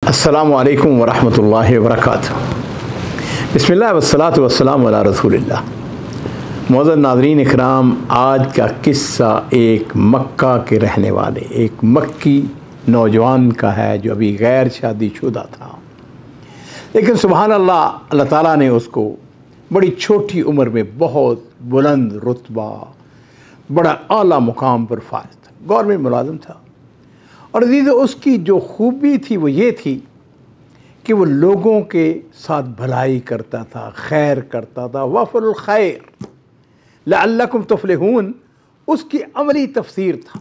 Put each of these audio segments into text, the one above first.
अस्सलामु अलैकुम वरहमतुल्लाहि वबरकातुहू। बिस्मिल्लाह वस्सलातु वस्सलामु अला रसूलिल्लाह। मुअज़्ज़ज़ नाज़रीन इकराम, आज का किस्सा एक मक्का के रहने वाले एक मक्की नौजवान का है जो अभी गैर शादीशुदा था, लेकिन सुबहान अल्लाह, अल्लाह ताला ने उसको बड़ी छोटी उम्र में बहुत बुलंद रुतबा, बड़ा आला मुकाम पर फायज था, गवर्नमेंट मुलाजिम था। और अज़ीज़, उसकी जो खूबी थी वो ये थी कि वो लोगों के साथ भलाई करता था, खैर करता था। वफ़ुल खैर लअल्लकुम तुफ़लिहून उसकी अमली तफसीर था।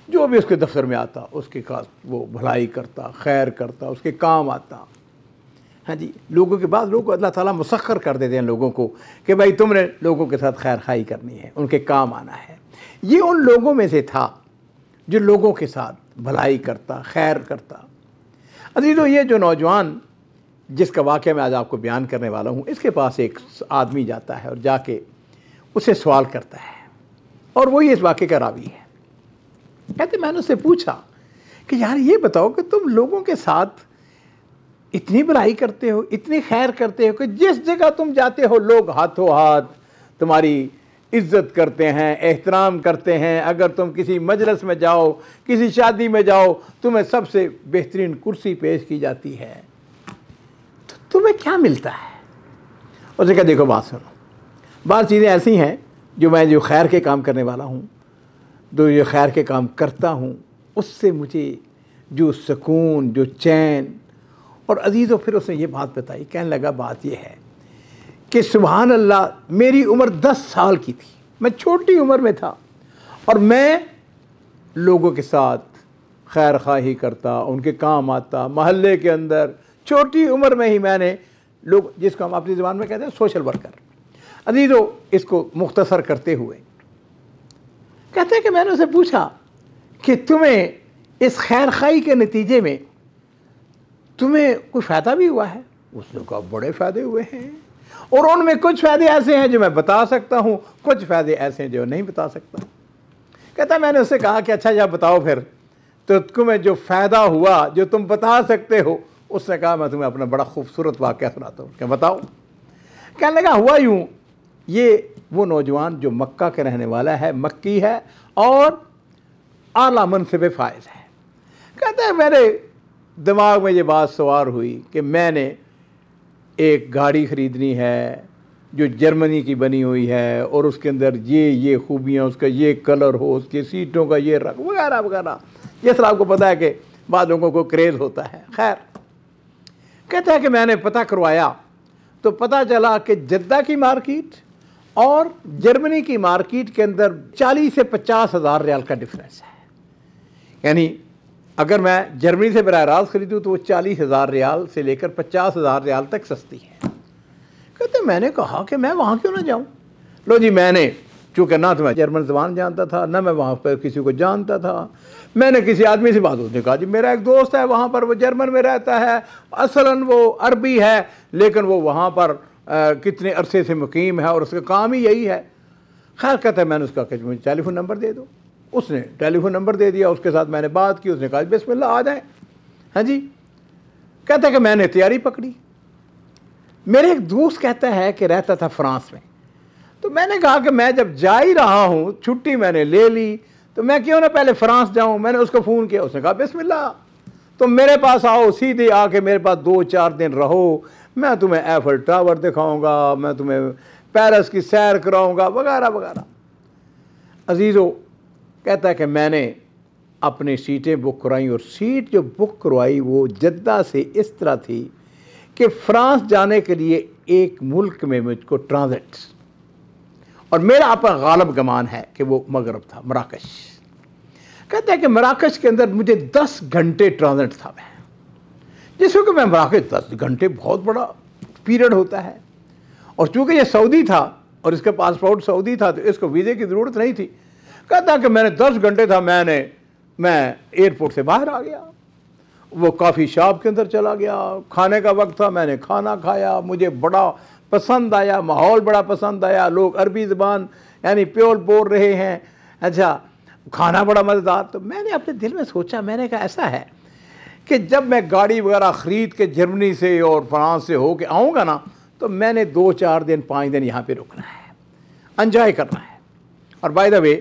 जो भी उसके दफ्तर में आता उसके खास वो भलाई करता, खैर करता, उसके काम आता। हाँ जी, लोगों के बाद लोग अल्लाह ताला मुसख्खर कर देते हैं लोगों को कि भाई तुमने लोगों के साथ खैर खाई करनी है, उनके काम आना है। ये उन लोगों में से था जो लोगों के साथ भलाई करता, खैर करता। अजीज़ों, ये जो नौजवान जिसका वाक़या मैं आज आपको बयान करने वाला हूँ, इसके पास एक आदमी जाता है और जाके उसे सवाल करता है, और वही इस वाक़े का रावी है। कहते मैंने उससे पूछा कि यार ये बताओ कि तुम लोगों के साथ इतनी भलाई करते हो, इतनी खैर करते हो कि जिस जगह तुम जाते हो लोग हाथों हाथ तुम्हारी इज़्ज़त करते हैं, एहतराम करते हैं। अगर तुम किसी मजलिस में जाओ, किसी शादी में जाओ, तुम्हें सबसे बेहतरीन कुर्सी पेश की जाती है, तो तुम्हें क्या मिलता है? उसने कहा देखो बात सुनो, बात चीज़ें ऐसी हैं जो खैर के काम करने वाला हूँ, जो खैर के काम करता हूँ, उससे मुझे जो सुकून, जो चैन। और अजीज़ों, फिर उसने ये बात बताई, कहने लगा बात यह है कि सुबहान अल्लाह, मेरी उम्र 10 साल की थी, मैं छोटी उम्र में था और मैं लोगों के साथ खैर खाही करता, उनके काम आता, महल्ले के अंदर छोटी उम्र में ही मैंने लोग, जिसको हम अपनी ज़बान में कहते हैं सोशल वर्कर। अजीज़ों, इसको मुख्तसर करते हुए कहते हैं कि मैंने उसे पूछा कि तुम्हें इस खैर खाही के नतीजे में तुम्हें कोई फ़ायदा भी हुआ है? उसने कहा बड़े फ़ायदे हुए हैं, और उनमें कुछ फ़ायदे ऐसे हैं जो मैं बता सकता हूँ, कुछ फ़ायदे ऐसे हैं जो नहीं बता सकता। कहता मैंने उससे कहा कि अच्छा जब बताओ फिर, तो तुम्हें जो फ़ायदा हुआ जो तुम बता सकते हो। उसने कहा मैं तुम्हें अपना बड़ा खूबसूरत वाक़या सुनाता हूँ। क्या बताओ? कहने लगा हुआ यूँ, ये वो नौजवान जो मक्का के रहने वाला है, मक्की है और आला मनसिब फ़ाइज़ है। कहते हैं मेरे दिमाग में ये बात सवार हुई कि मैंने एक गाड़ी ख़रीदनी है जो जर्मनी की बनी हुई है, और उसके अंदर ये खूबियाँ, उसका ये कलर हो, उसकी सीटों का ये रंग वगैरह वगैरह। ये सब आपको पता है कि बाद लोगों को क्रेज़ होता है। खैर, कहता है कि मैंने पता करवाया तो पता चला कि जद्दा की मार्केट और जर्मनी की मार्केट के अंदर 40 से 50 हज़ार रियाल का डिफरेंस है। यानी अगर मैं जर्मनी से बराह रास्त ख़रीदूँ तो वो 40,000 रियाल से लेकर 50,000 रियाल तक सस्ती है। कहते मैंने कहा कि मैं वहाँ क्यों ना जाऊँ। लो जी, मैंने चूँकि ना तो मैं जर्मन ज़बान जानता था, ना मैं वहाँ पर किसी को जानता था, मैंने किसी आदमी से बात, उसने कहा जी मेरा एक दोस्त है वहाँ पर, वो जर्मन में रहता है, असलन वो अरबी है, लेकिन वो वहाँ पर कितने अरसे से मुकीम है और उसका काम ही यही है। खैर, कहता है मैंने उसका मुझे टेलीफोन नंबर दे दो। उसने टेलीफोन नंबर दे दिया, उसके साथ मैंने बात की, उसने कहा बिस्मिल्लाह आ जाए। हाँ जी। कहता है कि मैंने तैयारी पकड़ी। मेरे एक दोस्त कहता है कि रहता था फ्रांस में, तो मैंने कहा कि मैं जब जा ही रहा हूँ, छुट्टी मैंने ले ली, तो मैं क्यों ना पहले फ्रांस जाऊँ। मैंने उसको फ़ोन किया, उसने कहा बिस्मिल्लाह तुम मेरे पास आओ, सीधे आके मेरे पास 2-4 दिन रहो, मैं तुम्हें एफल टावर दिखाऊँगा, मैं तुम्हें पेरिस की सैर कराऊँगा वगैरह वगैरह। अजीज़ों, कहता है कि मैंने अपनी सीटें बुक करवाई, और सीट जो बुक करवाई वो जद्दा से इस तरह थी कि फ़्रांस जाने के लिए एक मुल्क में मुझको ट्रांजिट, और मेरा आपका गालिब गमान है कि वो मगरब था, मराकश। कहता है कि मराकश के अंदर मुझे 10 घंटे ट्रांजिट था मैं, जिसको कि मैं मराकश 10 घंटे बहुत बड़ा पीरियड होता है। और चूँकि ये सऊदी था और इसका पासपोर्ट सऊदी था, तो इसको वीज़े की ज़रूरत नहीं थी। कहता कि मैंने 10 घंटे था, मैं एयरपोर्ट से बाहर आ गया, वो कॉफ़ी शॉप के अंदर चला गया, खाने का वक्त था, मैंने खाना खाया, मुझे बड़ा पसंद आया, माहौल बड़ा पसंद आया, लोग अरबी ज़बान यानी प्योर बोल रहे हैं, अच्छा खाना बड़ा मज़ेदार। तो मैंने अपने दिल में सोचा, मैंने कहा ऐसा है कि जब मैं गाड़ी वगैरह ख़रीद के जर्मनी से और फ्रांस से हो के आऊँगा ना, तो मैंने 2-4 दिन 5 दिन यहाँ पे रुकना है, एंजॉय करना है। और बाय द वे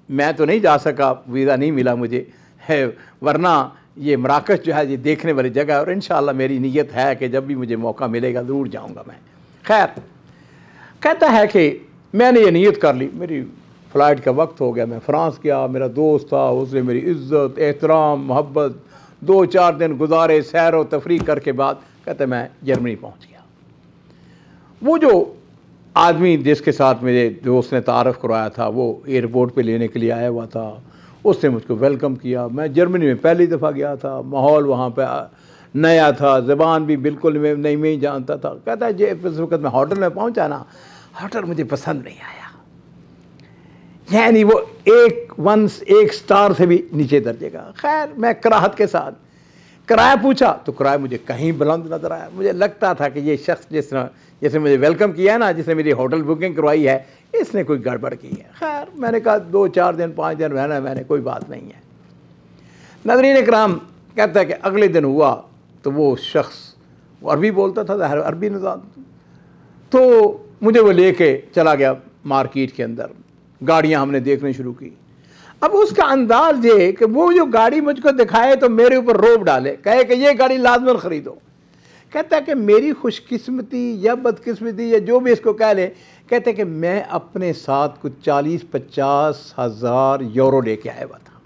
मैं तो नहीं जा सका, वीज़ा नहीं मिला मुझे है, वरना ये मराकश जो है ये देखने वाली जगह है और इंशाअल्लाह मेरी नीयत है कि जब भी मुझे मौका मिलेगा ज़रूर जाऊँगा मैं। खैर, कहता है कि मैंने ये नीयत कर ली, मेरी फ़्लाइट का वक्त हो गया, मैं फ़्रांस गया, मेरा दोस्त था, उसने मेरी इज़्ज़त एहतराम मोहब्बत 2-4 दिन गुजारे, सैर व तफरीह करके बाद कहते मैं जर्मनी पहुँच गया। वो जो आदमी जिसके साथ मेरे दोस्त ने तारफ़ करवाया था वो एयरपोर्ट पे लेने के लिए आया हुआ था, उसने मुझको वेलकम किया। मैं जर्मनी में पहली दफ़ा गया था, माहौल वहाँ पे नया था, ज़बान भी बिल्कुल नहीं मैं ही जानता था। कहता है जिस वक्त मैं होटल में पहुँचा ना, होटल मुझे पसंद नहीं आया, यानी वो एक स्टार से भी नीचे दर्जे का। खैर, मैं कराहत के साथ किराया पूछा तो किराया मुझे कहीं बुलंद नज़र आया। मुझे लगता था कि ये शख्स जिसने मुझे वेलकम किया है ना, जिसने मेरी होटल बुकिंग करवाई है, इसने कोई गड़बड़ की है। खैर, मैंने कहा 2-4 दिन 5 दिन रहना है, मैंने कोई बात नहीं है। नाज़रीन इकराम, कहता है कि अगले दिन हुआ तो वो शख्स, वो अरबी बोलता था, अरबी निज़ाम, तो मुझे वो लेके चला गया मार्केट के अंदर। गाड़ियाँ हमने देखनी शुरू की। अब उसका अंदाज ये कि वो जो गाड़ी मुझको दिखाए तो मेरे ऊपर रोब डाले, कहे कि ये गाड़ी लाजमन ख़रीदो। कहता है कि मेरी खुशकिस्मती या बदकिस्मती या जो भी इसको कह ले, कहते हैं कि मैं अपने साथ कुछ 40-50 हज़ार यूरो लेके आया हुआ था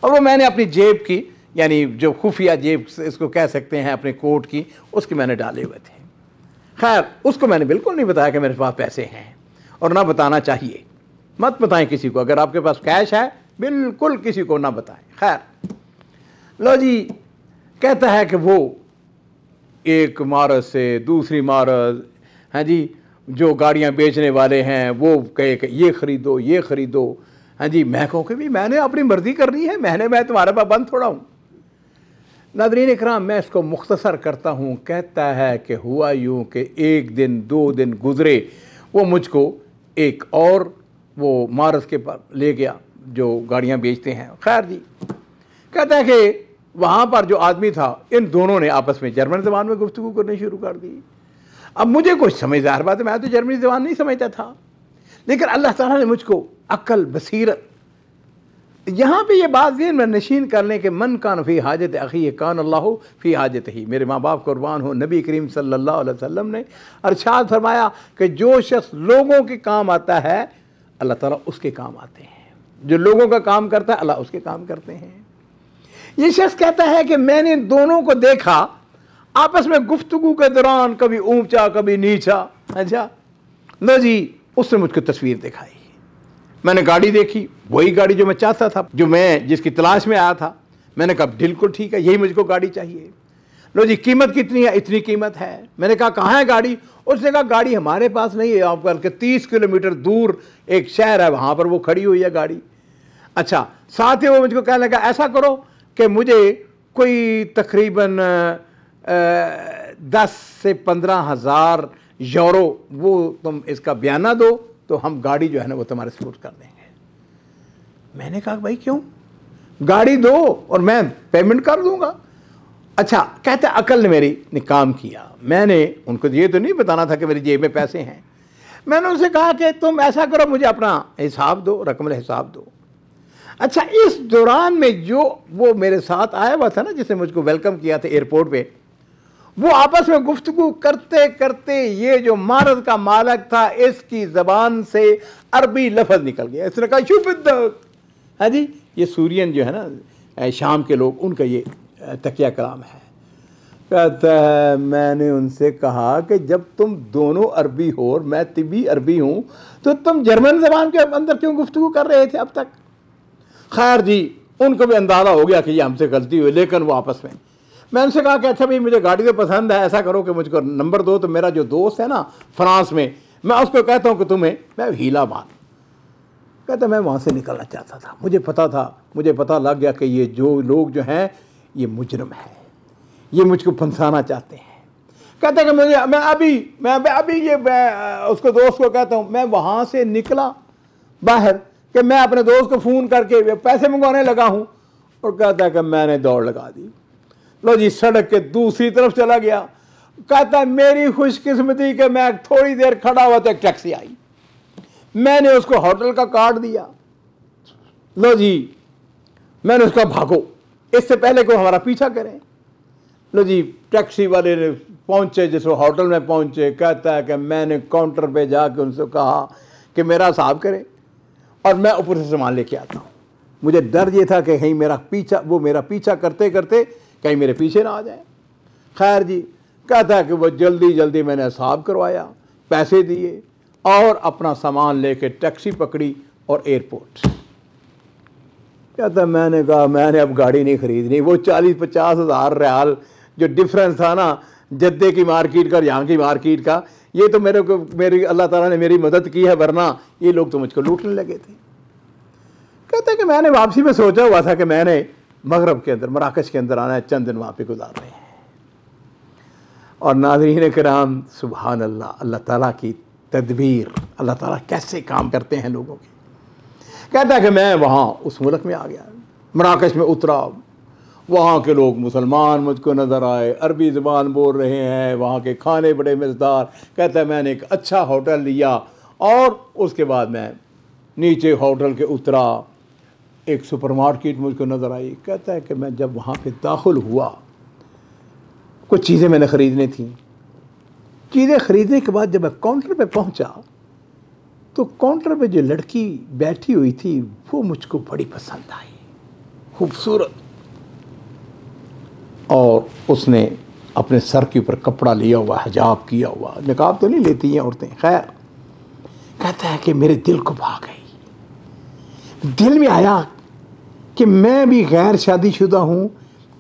और वो मैंने अपनी जेब की, यानी जो खुफिया जेब इसको कह सकते हैं, अपने कोट की, उसके मैंने डाले हुए थे। खैर, उसको मैंने बिल्कुल नहीं बताया कि मेरे पास पैसे हैं, और ना बताना चाहिए, मत बताएं किसी को। अगर आपके पास कैश है बिल्कुल किसी को ना बताएं। खैर, लो जी, कहता है कि वो एक इमारत से दूसरी इमारत, हाँ जी, जो गाड़ियाँ बेचने वाले हैं वो कहे कि ये ख़रीदो ये ख़रीदो। हाँ जी, मैं कहूँ कि भी मैंने अपनी मर्ज़ी करनी है, मैं तुम्हारे पास बंद थोड़ा हूँ। नाज़रीन इकराम, मैं इसको मुख्तसर करता हूँ। कहता है कि हुआ यूँ कि 1 दिन 2 दिन गुज़रे, वो मुझको एक और वो मार्स के पास ले गया जो गाड़ियाँ बेचते हैं। खैर जी, कहता है कि वहाँ पर जो आदमी था, इन दोनों ने आपस में जर्मन ज़बान में गुफ्तगू करनी शुरू कर दी। अब मुझे कुछ समझदार बात है, मैं तो जर्मनी ज़बान नहीं समझता था, लेकिन अल्लाह ताला ने मुझको अक्ल बसीरत, यहाँ पे ये बात ज़हन में नशीन करने के मन कान फ़ी हाजत अख़ी कान अल्लाह फ़ी हाजत ही। मेरे माँ बाप कुर्बान हो, नबी करीम सल्लल्लाहु अलैहि वसल्लम ने इरशाद फरमाया कि जो शख्स लोगों के काम आता है अल्लाह ताला उसके काम आते हैं, जो लोगों का काम करता है अल्लाह उसके काम करते हैं। ये शख्स कहता है कि मैंने दोनों को देखा आपस में गुफ्तगू के दौरान, कभी ऊंचा कभी नीचा। अच्छा लो जी, उसने मुझको तस्वीर दिखाई, मैंने गाड़ी देखी, वही गाड़ी जो मैं चाहता था, जो मैं जिसकी तलाश में आया था। मैंने कहा बिल्कुल ठीक है, यही मुझको गाड़ी चाहिए। लो जी, कीमत कितनी है? इतनी कीमत है। मैंने कहा कहाँ है गाड़ी? उसने कहा गाड़ी हमारे पास नहीं है, आप करके 30 किलोमीटर दूर एक शहर है, वहाँ पर वो खड़ी हुई है गाड़ी। अच्छा, साथ ही वो मुझको कहने लगा ऐसा करो कि मुझे कोई तकरीबन 10 से 15 हज़ार यूरो वो तुम इसका बयाना दो, तो हम गाड़ी जो है ना वो तुम्हारे सपोर्ट कर देंगे। मैंने कहा भाई क्यों? गाड़ी दो और मैं पेमेंट कर दूंगा। अच्छा, कहते अकल ने मेरी काम किया। मैंने उनको ये तो नहीं बताना था कि मेरी जेब में पैसे हैं। मैंने उनसे कहा कि तुम ऐसा करो, मुझे अपना हिसाब दो, रकम हिसाब दो। अच्छा, इस दौरान में जो वो मेरे साथ आया हुआ था ना, जिसने मुझको वेलकम किया था एयरपोर्ट पे, वो आपस में गुफ्तगू करते करते ये जो मारद का मालक था, इसकी ज़बान से अरबी लफ्ज़ निकल गया। इसने कहा शुबिद्दक। हाँ जी, ये सूरियन जो है ना, शाम के लोग, उनका ये तकिया कलाम है। कहता है मैंने उनसे कहा कि जब तुम दोनों अरबी हो और मैं तिब्बी अरबी हूँ, तो तुम जर्मन ज़बान के अंदर क्यों गुफ्तगू कर रहे थे अब तक? खैर जी, उनको भी अंदाज़ा हो गया कि ये हमसे गलती हुई, लेकिन वो आपस में, मैं उनसे कहा कि अच्छा भाई मुझे गाड़ी तो पसंद है, ऐसा करो कि मुझको नंबर दो, तो मेरा जो दोस्त है ना फ्रांस में, मैं उसको कहता हूँ कि तुम्हें मैं हीला मार। कहता मैं वहाँ से निकलना चाहता था, मुझे पता था, मुझे पता लग गया कि ये जो लोग जो हैं ये मुजरम है, ये मुझको फंसाना चाहते हैं। कहता है कि मैं अभी ये उसको दोस्त को कहता हूँ, मैं वहाँ से निकला बाहर कि मैं अपने दोस्त को फ़ोन करके पैसे मंगवाने लगा हूँ, और कहता है कि मैंने दौड़ लगा दी। लो जी सड़क के दूसरी तरफ चला गया। कहता है मेरी खुशकिस्मती कि मैं थोड़ी देर खड़ा हुआ तो एक टैक्सी आई, मैंने उसको होटल का कार्ड दिया। लो जी मैंने उसका भागो, इससे पहले को हमारा पीछा करें। लो जी टैक्सी वाले ने पहुंचे, जिस होटल में पहुंचे, कहता है कि मैंने काउंटर पे जाके उनसे कहा कि मेरा हिसाब करें और मैं ऊपर से सामान लेके आता हूँ। मुझे डर ये था कि कहीं मेरा पीछा करते करते कहीं मेरे पीछे ना आ जाए। खैर जी कहता है कि वो जल्दी जल्दी मैंने हिसाब करवाया, पैसे दिए और अपना सामान लेके टैक्सी पकड़ी और एयरपोर्ट। कहता मैंने कहा मैंने अब गाड़ी नहीं खरीदनी। वो 40-50 हज़ार रियाल जो डिफरेंस था ना जद्दे की मार्केट का और यहाँ की मार्केट का, ये तो मेरी अल्लाह ताला ने मेरी मदद की है, वरना ये लोग तो मुझको लूटने लगे थे। कहते हैं कि मैंने वापसी में सोचा हुआ था कि मैंने मगरब के अंदर मराकश के अंदर आना है, चंद दिन वहाँ पे गुजारने हैं। और नाज़रीन किराम सुभान अल्लाह, अल्लाह ताला की तदबीर, अल्लाह ताला कैसे काम करते हैं लोगों के। कहता है कि मैं वहाँ उस मुल्क में आ गया, मराकश में उतरा, वहाँ के लोग मुसलमान मुझको नज़र आए, अरबी ज़बान बोल रहे हैं, वहाँ के खाने बड़े मज़ेदार। कहता है मैंने एक अच्छा होटल लिया और उसके बाद मैं नीचे होटल के उतरा, एक सुपरमार्केट मुझको नज़र आई। कहता है कि मैं जब वहाँ पे दाखिल हुआ, कुछ चीज़ें मैंने ख़रीदनी थी। चीज़ें ख़रीदने के बाद जब मैं काउंटर पे पहुँचा तो काउंटर पे जो लड़की बैठी हुई थी वो मुझको बड़ी पसंद आई, खूबसूरत। और उसने अपने सर के ऊपर कपड़ा लिया हुआ, हिजाब किया हुआ, निकाब तो नहीं लेती हैं औरतें। खैर कहता है कि मेरे दिल को भा गई। दिल में आया कि मैं भी गैर शादीशुदा हूँ,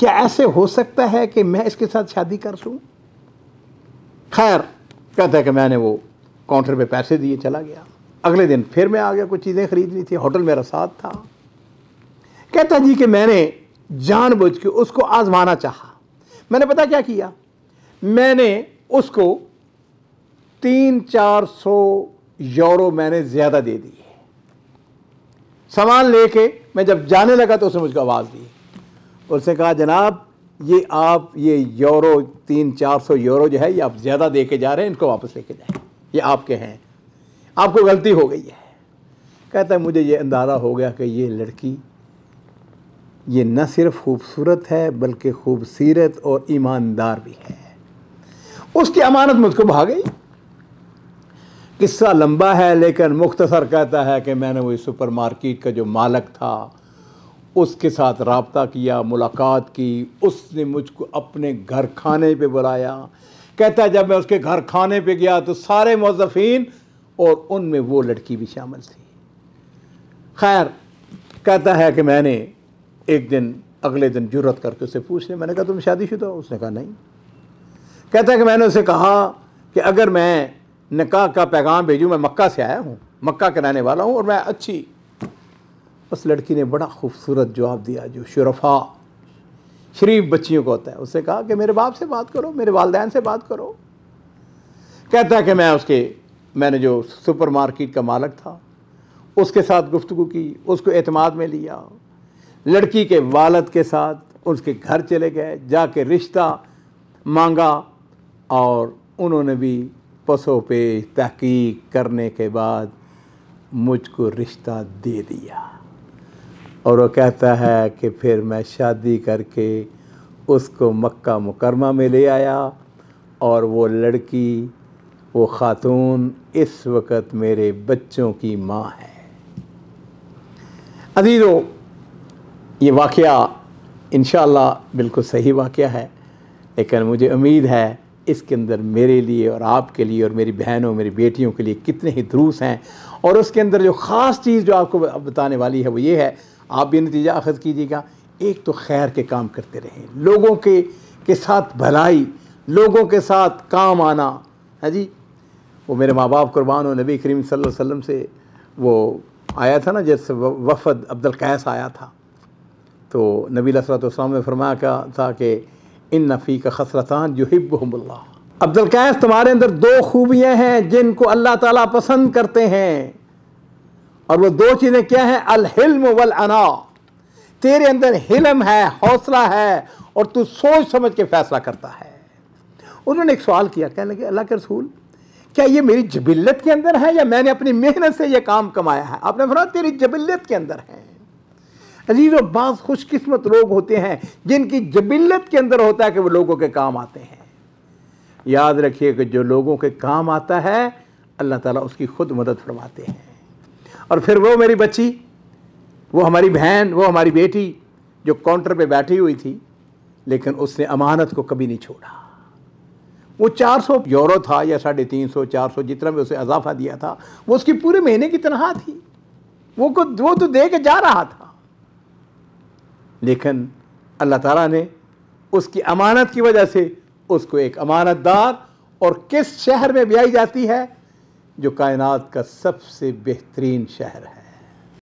क्या ऐसे हो सकता है कि मैं इसके साथ शादी कर लूँ। खैर कहता है कि मैंने वो काउंटर पे पैसे दिए, चला गया। अगले दिन फिर मैं आ गया, कुछ चीज़ें खरीदनी थी, होटल मेरा साथ था। कहता जी कि मैंने जानबूझ के उसको आजमाना चाहा। मैंने पता क्या किया, मैंने उसको 300-400 यूरो मैंने ज़्यादा दे दिए। सामान लेके मैं जब जाने लगा तो उसने मुझको आवाज़ दी, उसने कहा जनाब ये आप ये यूरो 300-400 यूरो जो है ये आप ज़्यादा दे के जा रहे हैं, इनको वापस लेके जाएं, ये आपके हैं, आपको गलती हो गई है। कहता है मुझे ये अंदाज़ा हो गया कि ये लड़की ये न सिर्फ खूबसूरत है बल्कि खूबसीरत और ईमानदार भी है। उसकी अमानत मुझको भा गई। किस्सा लंबा है लेकिन मुख्तसर कहता है कि मैंने वही सुपरमार्केट का जो मालिक था उसके साथ रब्ता किया, मुलाकात की, उसने मुझको अपने घर खाने पे बुलाया। कहता है जब मैं उसके घर खाने पे गया तो सारे मुज़्ज़फ़ीन और उनमें वो लड़की भी शामिल थी। खैर कहता है कि मैंने एक दिन अगले दिन जुर्रत करके उससे पूछ लिया, मैंने कहा तुम शादीशुदा हो? उसने कहा नहीं। कहता है कि मैंने उसे कहा कि अगर मैं निकाह का पैगाम भेजूँ, मैं मक्का से आया हूँ, मक्का के रहने वाला हूँ और मैं अच्छी। उस लड़की ने बड़ा खूबसूरत जवाब दिया जो शुरफा शरीफ बच्चियों को होता है। उससे कहा कि मेरे बाप से बात करो, मेरे वालिदैन से बात करो। कहता है कि मैंने जो सुपरमार्केट का मालिक था उसके साथ गुफ्तगू की, उसको एतमाद में लिया, लड़की के वालिद के साथ उसके घर चले गए, जाके रिश्ता मांगा और उन्होंने भी पसो पे तहकीक करने के बाद मुझको रिश्ता दे दिया। और वो कहता है कि फिर मैं शादी करके उसको मक्का मुकरमा में ले आया और वो लड़की, वो ख़ातून इस वक्त मेरे बच्चों की माँ है। अज़ीज़ों ये वाक़या इंशाअल्लाह बिल्कुल सही वाक़या है, लेकिन मुझे उम्मीद है इसके अंदर मेरे लिए और आपके लिए और मेरी बहनों मेरी बेटियों के लिए कितने ही दुरूस हैं। और उसके अंदर जो ख़ास चीज़ जो आपको बताने वाली है वो ये है, आप भी नतीजा अख़ज़ कीजिएगा। एक तो खैर के काम करते रहें, लोगों के साथ भलाई, लोगों के साथ काम आना है जी। वो मेरे माँ बाप कुर्बान हो, नबी करीम सल्लल्लाहु अलैहि वसल्लम से वो आया था ना, जैसे वफ़द अब्दुल कैस आया था तो नबी अलैहि सल्लम ने फरमाया था कि इन फ़ी का खसरतान युहिब्बुहुमुल्लाह। अब्दुल कैस तुम्हारे अंदर दो खूबियाँ हैं जिनको अल्लाह ताला पसंद करते हैं, और वो दो चीज़ें क्या हैं? अल हिल्म वल अना। तेरे अंदर हिल्म है, हौसला है और तू सोच समझ के फैसला करता है। उन्होंने एक सवाल किया, कहने लगे अल्लाह के रसूल, क्या ये मेरी जबिल्लत के अंदर है या मैंने अपनी मेहनत से ये काम कमाया है? आपने फरमाया तेरी जबिल्लत के अंदर है। अजीज़, और बाज़ खुशकिस्मत लोग होते हैं जिनकी जबिल्लत के अंदर होता है कि वो लोगों के काम आते हैं। याद रखिए कि जो लोगों के काम आता है अल्लाह ताला उसकी खुद मदद फरमाते हैं। और फिर वो मेरी बच्ची, वो हमारी बहन, वो हमारी बेटी जो काउंटर पे बैठी हुई थी, लेकिन उसने अमानत को कभी नहीं छोड़ा। वो 400 यूरो था या 350 400 जितना भी उसे इजाफा दिया था, वो उसकी पूरे महीने की तनख्वाह थी। वो तो दे के जा रहा था, लेकिन अल्लाह ताला ने उसकी अमानत की वजह से उसको एक अमानतदार, और किस शहर में ब्याई जाती है? जो कायनात का सबसे बेहतरीन शहर है।